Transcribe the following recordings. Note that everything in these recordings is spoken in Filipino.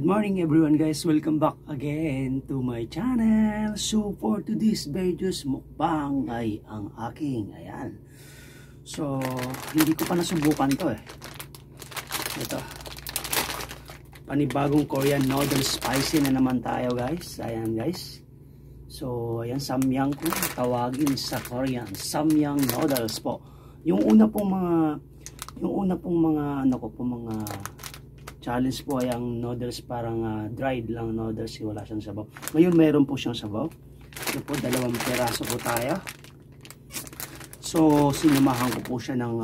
morning everyone guys, welcome back again to my channel. So for today's videos, mukbang ay ang aking, ayan. So hindi ko pa nasubukan to Ito, panibagong Korean noodle spicy na naman tayo guys. Ayan guys. So ayan, samyang kung tawagin sa Korean, samyang noodles po. Yung una pong mga challenge po ay ang noodles, parang dried lang noodles, wala siyang sabaw. Ngayon meron po siyang sabaw. Ito po, 2 piraso po tayo. So sinamahan ko po siya ng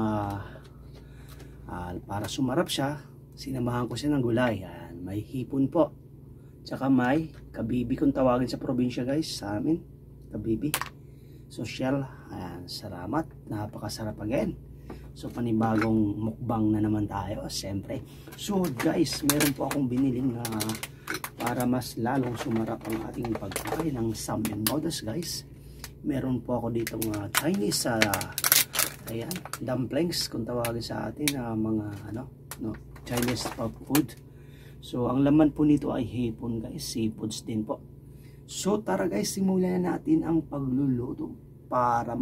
para sumarap siya, sinamahan ko siya ng gulay. Ayan, may hipon po, tsaka may kabibi kung tawagin sa probinsya guys, sa amin kabibi. So shell, ayan, salamat, napakasarap again. So panibagong mukbang na naman tayo, siyempre. So guys, meron po akong biniling para mas lalong sumarap ang ating pagkain ng samyang noodles guys. Meron po ako dito Chinese ayan, dumplings kung tawagin sa atin, mga Chinese food. So ang laman po nito ay hipon guys, seafoods din po. So tara guys, simulan na natin ang pagluluto para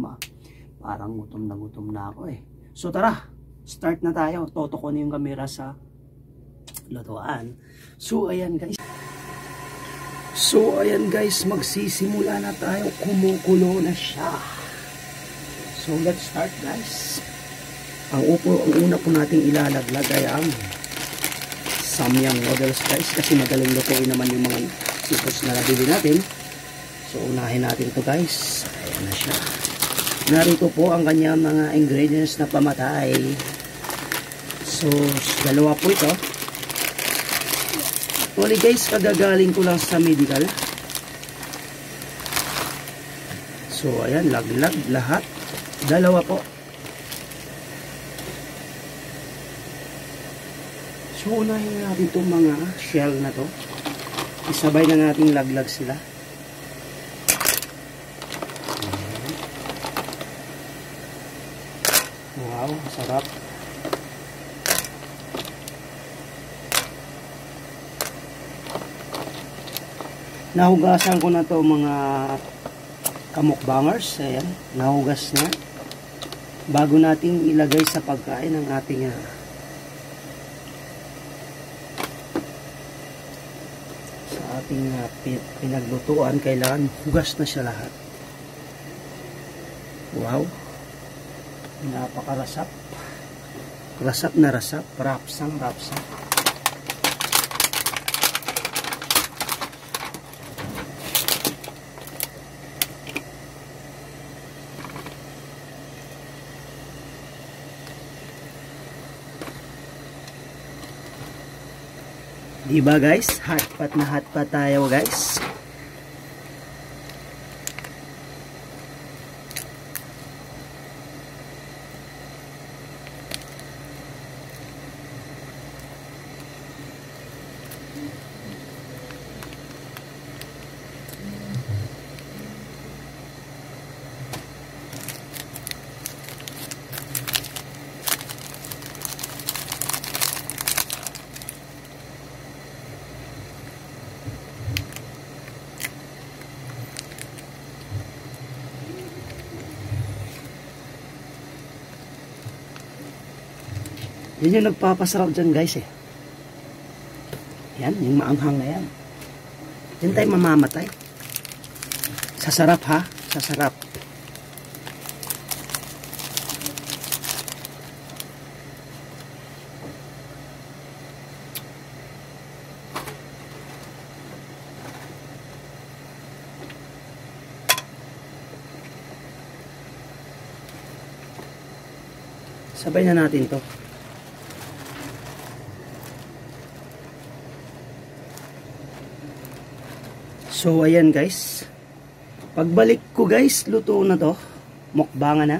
parang gutom na ako So tara, start na tayo. Toto ko na yung camera sa lutuan. So ayan guys, magsisimula na tayo. Kumukulo na siya. So let's start guys. Ang una po nating ilalaglag ay ang samyang noodles guys, kasi magaling lutuin naman yung mga seafoods na nabili natin. So unahin natin ito guys. Ayan na siya. Narito po ang kanyang mga ingredients na pamatay. So, 2 po ito. Actually guys, kagagaling ko lang sa medical. So, ayan, laglag lahat. 2 po. So, unahin natin itong mga shell na to. Isabay na nating laglag sila. Wow, sarap. Nahugasan ko na to mga kamukbangers. Ayan, nahugas na. Bago nating ilagay sa pagkain ng ating pinaglutuan, kailangan hugas na siya lahat. Wow. Napakarasap. Rasap na rasap. Rapsang. Diba guys? Hotpot na hotpot tayo guys. Yan yung nagpapasarap dyan guys Yan, yung maanghang na yan. Yan tayo mamamatay. Sasarap ha, sasarap. Sabay na natin to. So ayan guys, pagbalik ko guys, luto na to, mukbangan na.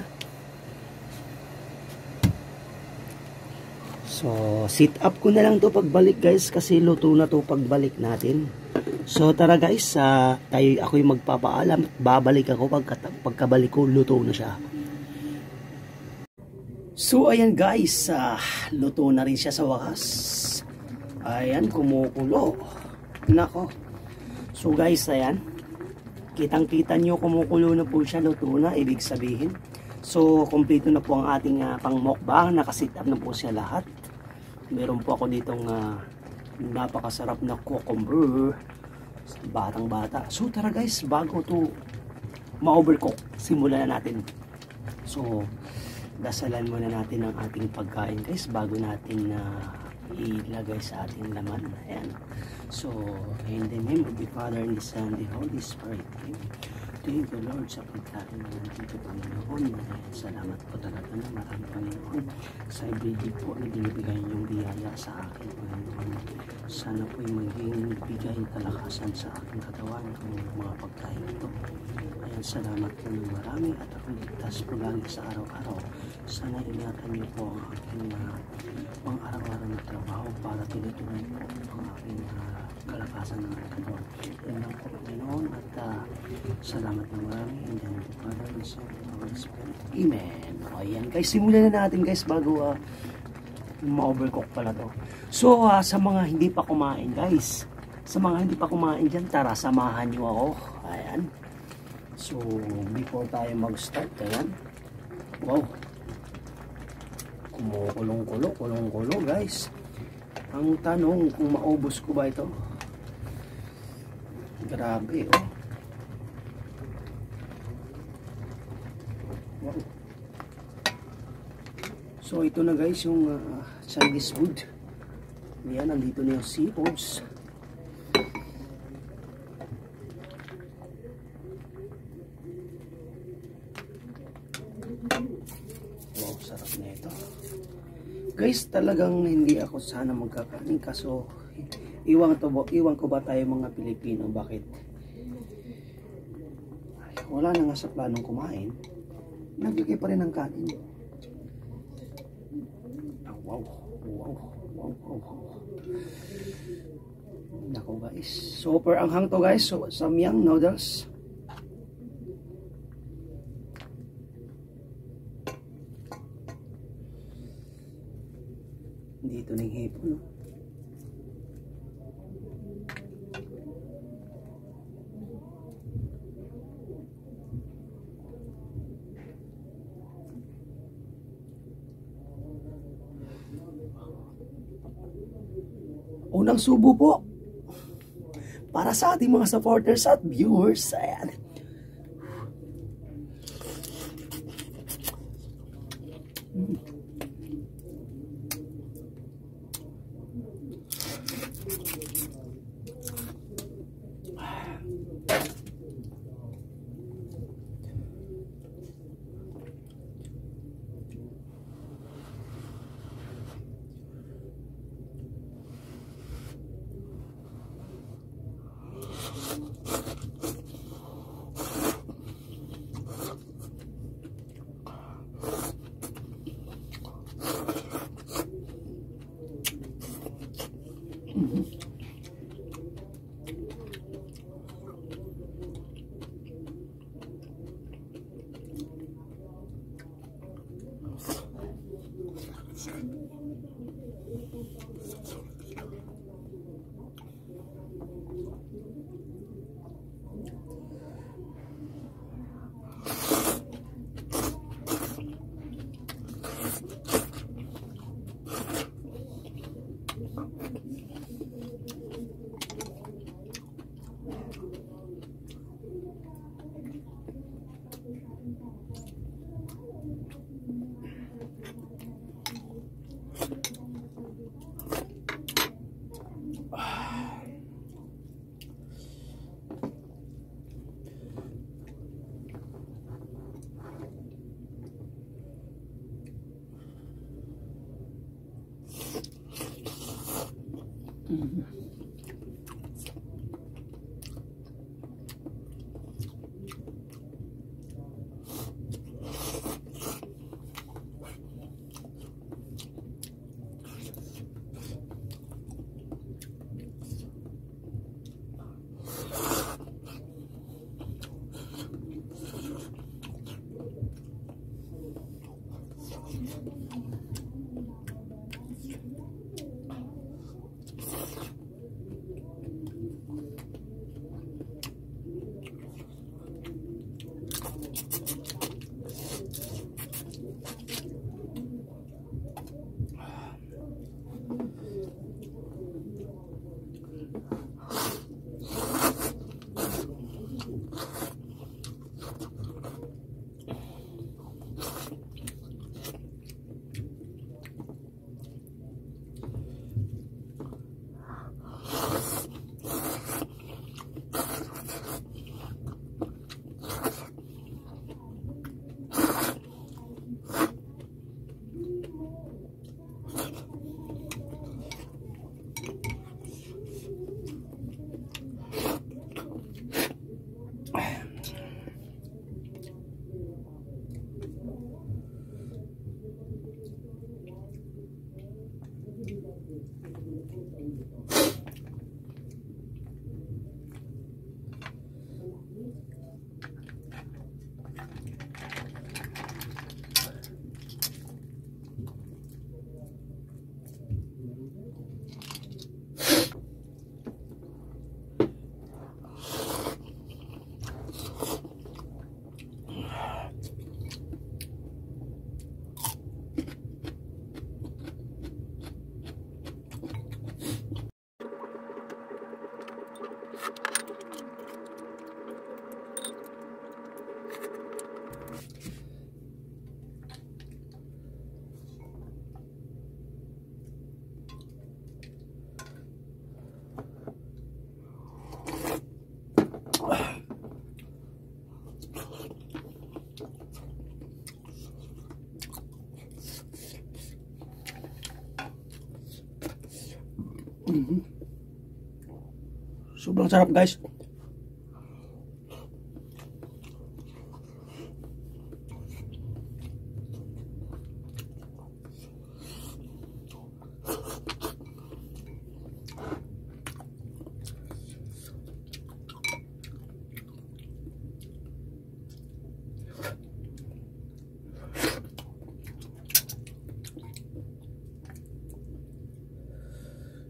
So sit up ko na lang to pagbalik guys, kasi luto na to pagbalik natin. So tara guys, ako'y magpapaalam, babalik ako pagkabalik ko, luto na siya. So ayan guys, luto na rin siya sa wakas. Ayan, kumukulo. Nako. So guys, ayan. Kitang-kita nyo kumukulo na po siya, luto na, ibig sabihin. So, kompleto na po ang ating pang-mukbang. Nakasit up na po siya lahat. Meron po ako ditong napakasarap na cucumber. Batang-bata. So, tara guys, bago to ma-overcook, simulan na natin. So, dasalan muna natin ang ating pagkain guys bago natin ilagay sa ating laman. Ayan. So, in the name of the Father, and the Son, and the Holy Spirit. Thank you Lord sa pagkain na nandito Panginoon. Salamat po talaga na marami Panginoon sa ibigay po na binibigay niyong biyaya sa akin Panginoon. Sana po'y maging bigay kalakasan sa aking katawan ang mga pagkain ito. Ayan, salamat po ng marami at akong ligtas po lagi sa araw-araw. Sana ingatan niyo po ang aking pang araw-araw na trabaho para tuloy-tuloy po ang aking kalakasan ng aking katawan. Yan lang po Panginoon at salamat ng marami. And then the Father, the Son, and the Holy Spirit. Amen. O ayan guys, simulan na natin guys bago ma-overcook pala to. So sa mga hindi pa kumain guys, sa mga hindi pa kumain dyan, tara samahan nyo ako. Ayan. So before tayo mag-start, ayan. Wow. Kumukulong-kulo guys. Ang tanong kung maubos ko ba ito? Grabe oh. Wow. So ito na guys yung Chinese food. Yan, nandito na yung seafoods. Wow, sarap na ito. Guys, talagang hindi ako sana magkakanin kaso iwan ko ba tayo mga Pilipino bakit wala na nga sa planong kumain, naglagay pa rin ng kanin. Wow. Nako guys, super anghang to guys. So samyang noodles. Dito na yung hipon no? Unang subo po para sa ating mga supporters at viewers. Ayan. Sobrang sarap guys.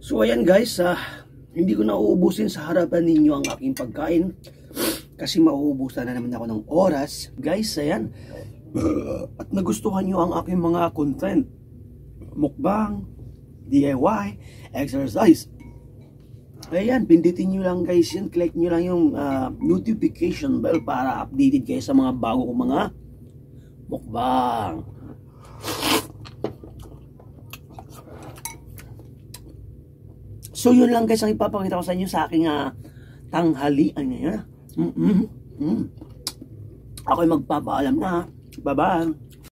So ayan guys, hindi ko na uubusin sa harapan ninyo ang aking pagkain kasi mauubusan na naman ako ng oras. Guys, ayan. At nagustuhan nyo ang aking mga content. Mukbang, DIY, exercise. Ayan, pindutin nyo lang guys yun. Click nyo lang yung notification bell para updated kayo sa mga bago kong mga mukbang. So yun lang guys ang ipapakita ko sa inyo sa aking tanghalian ngayon. Ako'y magpapaalam na. Bye-bye.